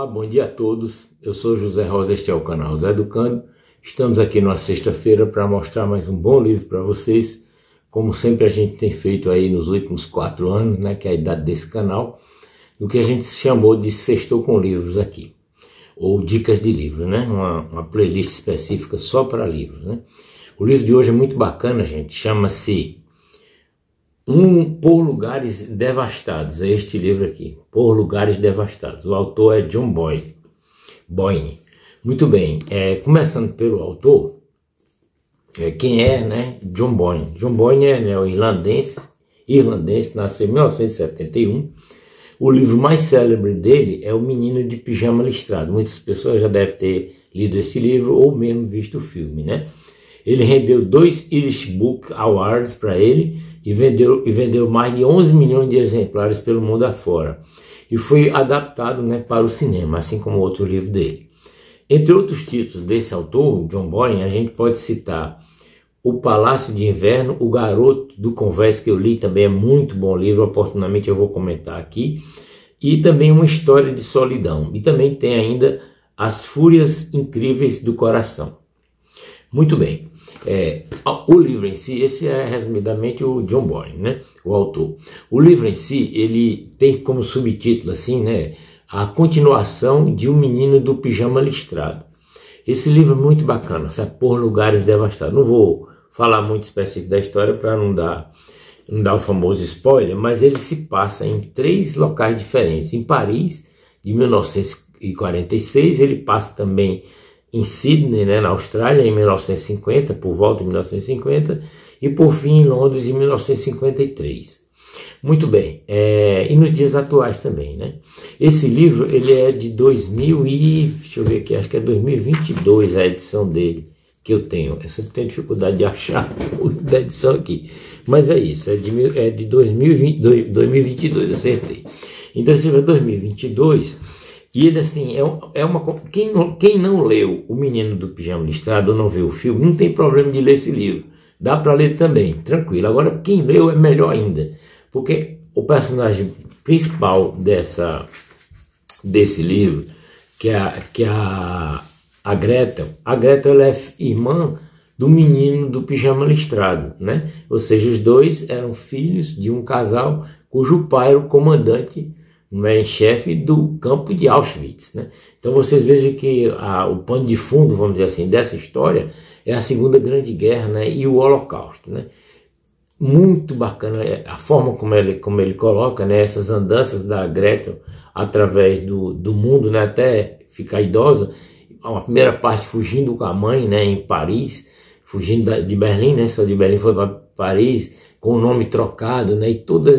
Olá, bom dia a todos. Eu sou José Rosa, este é o canal Zé Educando. Estamos aqui numa sexta-feira para mostrar mais um bom livro para vocês. Como sempre a gente tem feito aí nos últimos 4 anos, né, que é a idade desse canal, do que a gente chamou de Sextou com Livros aqui, ou Dicas de Livro, né, uma playlist específica só para livros, né. O livro de hoje é muito bacana, gente, chama-se Por Lugares Devastados, é este livro aqui, Por Lugares Devastados. O autor é John Boyne. Muito bem, começando pelo autor, quem é, né? John Boyne. John Boyne é o irlandês, nasceu em 1971. O livro mais célebre dele é O Menino de Pijama Listrado. Muitas pessoas já devem ter lido esse livro ou mesmo visto o filme, né? Ele rendeu 2 Irish Book Awards para ele e vendeu mais de 11 milhões de exemplares pelo mundo afora. E foi adaptado, né, para o cinema, assim como outro livro dele. Entre outros títulos desse autor, John Boyne, a gente pode citar O Palácio de Inverno, O Garoto do Convés, que eu li, também é muito bom livro, oportunamente eu vou comentar aqui, e também Uma História de Solidão. E também tem ainda As Fúrias Incríveis do Coração. Muito bem. O livro em si, esse é resumidamente o John Boyne, né, o autor. O livro em si, ele tem como subtítulo assim, né, a continuação de Um Menino do Pijama Listrado. Esse livro é muito bacana, sabe, Por Lugares Devastados. Não vou falar muito específico da história para não dar o famoso spoiler, mas ele se passa em 3 locais diferentes. Em Paris, de 1946, ele passa também em Sydney, né, na Austrália, em 1950, por volta de 1950, e por fim em Londres, em 1953. Muito bem, e nos dias atuais também, né? Esse livro, ele é de 2000 e, deixa eu ver aqui, acho que é 2022 a edição dele, que eu tenho. Eu sempre tenho dificuldade de achar da edição aqui, mas é isso, é de 2022, acertei. Então esse livro é 2022, e ele assim, quem não leu O Menino do Pijama Listrado ou não viu o filme, não tem problema de ler esse livro. Dá para ler também, tranquilo. Agora, quem leu é melhor ainda, porque o personagem principal desse livro, que é a Gretel, ela é irmã do menino do pijama listrado, né? Ou seja, os dois eram filhos de um casal cujo pai era o comandante, em chefe do campo de Auschwitz, né? Então vocês vejam que o pano de fundo, vamos dizer assim, dessa história é a Segunda Grande Guerra, né, e o Holocausto, né? Muito bacana a forma como ele coloca, né, essas andanças da Gretel através do mundo, né, até ficar idosa. A primeira parte fugindo com a mãe, né, em Paris, fugindo de Berlim, né, só de Berlim foi para Paris, com o nome trocado, né, e todas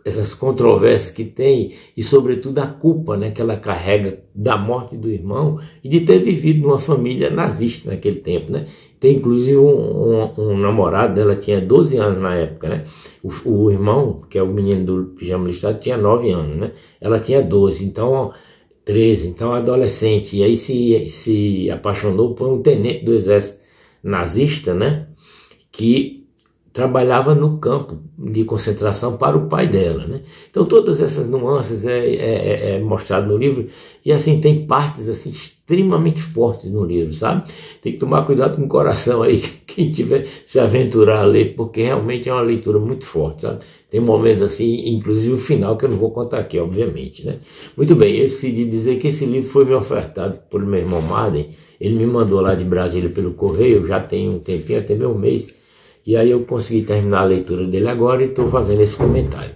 essas controvérsias que tem, e sobretudo a culpa, né, que ela carrega da morte do irmão e de ter vivido numa família nazista naquele tempo, né? Tem inclusive um namorado dela, tinha 12 anos na época, né? O irmão, que é o menino do pijama listrado, tinha 9 anos, né? Ela tinha 12, então 13, então adolescente, e aí se apaixonou por um tenente do exército nazista, né? Que trabalhava no campo de concentração para o pai dela, né? Então todas essas nuances é mostrado no livro, e assim tem partes assim extremamente fortes no livro, sabe? Tem que tomar cuidado com o coração aí, quem tiver se aventurar a ler, porque realmente é uma leitura muito forte, sabe? Tem momentos assim, inclusive o final, que eu não vou contar aqui, obviamente, né? Muito bem, eu decidi dizer que esse livro foi me ofertado por meu irmão Marden. Ele me mandou lá de Brasília pelo correio, já tem um tempinho, até meio mês. E aí eu consegui terminar a leitura dele agora e estou fazendo esse comentário.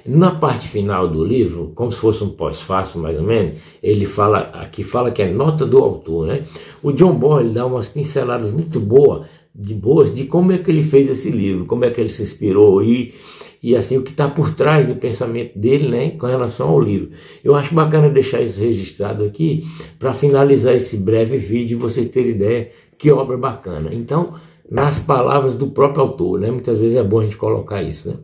Na parte final do livro, como se fosse um pós-fácil mais ou menos, ele fala que é nota do autor, né? O John Boyne dá umas pinceladas muito boas de como é que ele fez esse livro, como é que ele se inspirou e assim o que está por trás do pensamento dele, né, com relação ao livro. Eu acho bacana deixar isso registrado aqui para finalizar esse breve vídeo e vocês terem ideia que obra bacana. Então, nas palavras do próprio autor, né? Muitas vezes é bom a gente colocar isso, né?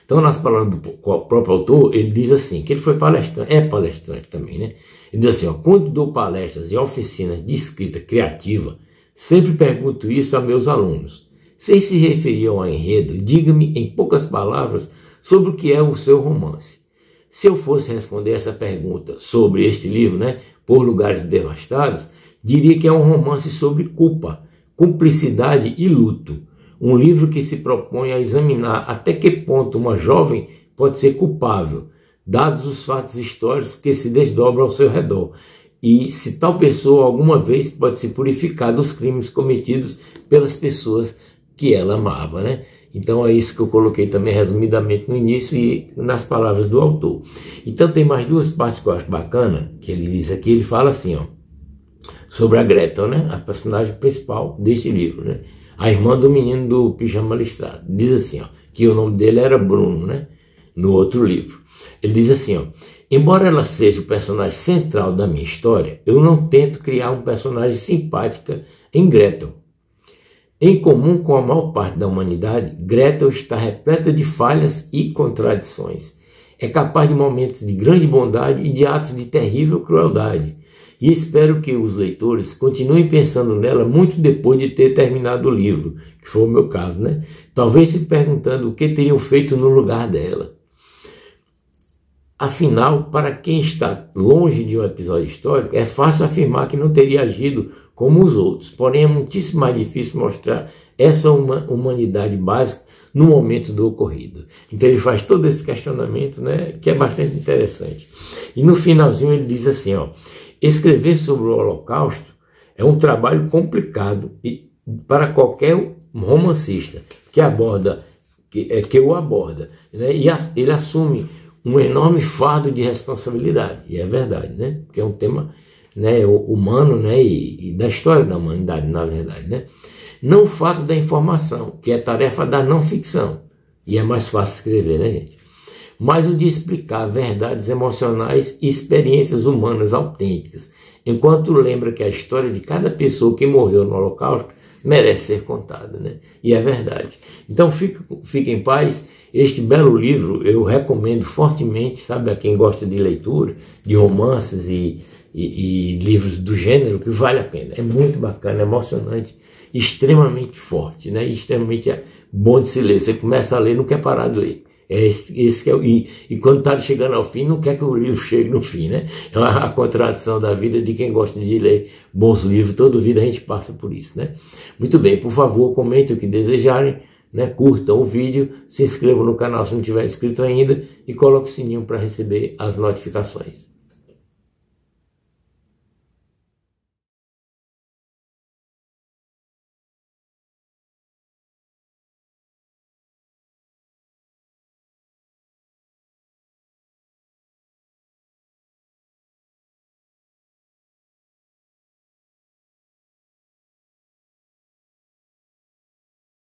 Então, nas palavras do próprio autor, ele diz assim, que ele foi palestrante também, né? Ele diz assim, ó, quando dou palestras e oficinas de escrita criativa, sempre pergunto isso a meus alunos. Sem se referir ao enredo, diga-me em poucas palavras sobre o que é o seu romance. Se eu fosse responder essa pergunta sobre este livro, né, Por Lugares Devastados, diria que é um romance sobre culpa, cumplicidade e luto. Um livro que se propõe a examinar até que ponto uma jovem pode ser culpável, dados os fatos históricos que se desdobram ao seu redor, e se tal pessoa alguma vez pode se purificar dos crimes cometidos pelas pessoas que ela amava, né? Então é isso que eu coloquei também resumidamente no início e nas palavras do autor. Então tem mais duas partes que eu acho bacana, que ele diz aqui, ele fala assim, ó, sobre a Gretel, né? A personagem principal deste livro, né? A irmã do menino do pijama listrado. Diz assim, ó, que o nome dele era Bruno, né? No outro livro. Ele diz assim, ó, embora ela seja o personagem central da minha história, eu não tento criar um personagem simpática em Gretel. Em comum com a maior parte da humanidade, Gretel está repleta de falhas e contradições. É capaz de momentos de grande bondade e de atos de terrível crueldade. E espero que os leitores continuem pensando nela muito depois de ter terminado o livro, que foi o meu caso, né? Talvez se perguntando o que teriam feito no lugar dela. Afinal, para quem está longe de um episódio histórico, é fácil afirmar que não teria agido como os outros. Porém, é muitíssimo mais difícil mostrar essa humanidade básica no momento do ocorrido. Então ele faz todo esse questionamento, né, que é bastante interessante. E no finalzinho ele diz assim, ó, escrever sobre o Holocausto é um trabalho complicado e para qualquer romancista que o aborda, né, e ele assume um enorme fardo de responsabilidade, e é verdade, né, porque é um tema, né, humano, né, e da história da humanidade, na verdade, né. Não o fato da informação, que é tarefa da não ficção, e é mais fácil escrever, né, gente, mas o de explicar verdades emocionais e experiências humanas autênticas, enquanto lembra que a história de cada pessoa que morreu no Holocausto merece ser contada, né? E é verdade. Então fique em paz. Este belo livro eu recomendo fortemente, sabe, a quem gosta de leitura, de romances e livros do gênero, que vale a pena. É muito bacana, emocionante, extremamente forte, né? E extremamente bom de se ler. Você começa a ler, não quer parar de ler. Esse que é, e quando está chegando ao fim, não quer que o livro chegue no fim, né? É a contradição da vida de quem gosta de ler bons livros. Toda vida a gente passa por isso, né? Muito bem, por favor, comentem o que desejarem, né? Curtam o vídeo, se inscrevam no canal se não tiver inscrito ainda e coloquem o sininho para receber as notificações.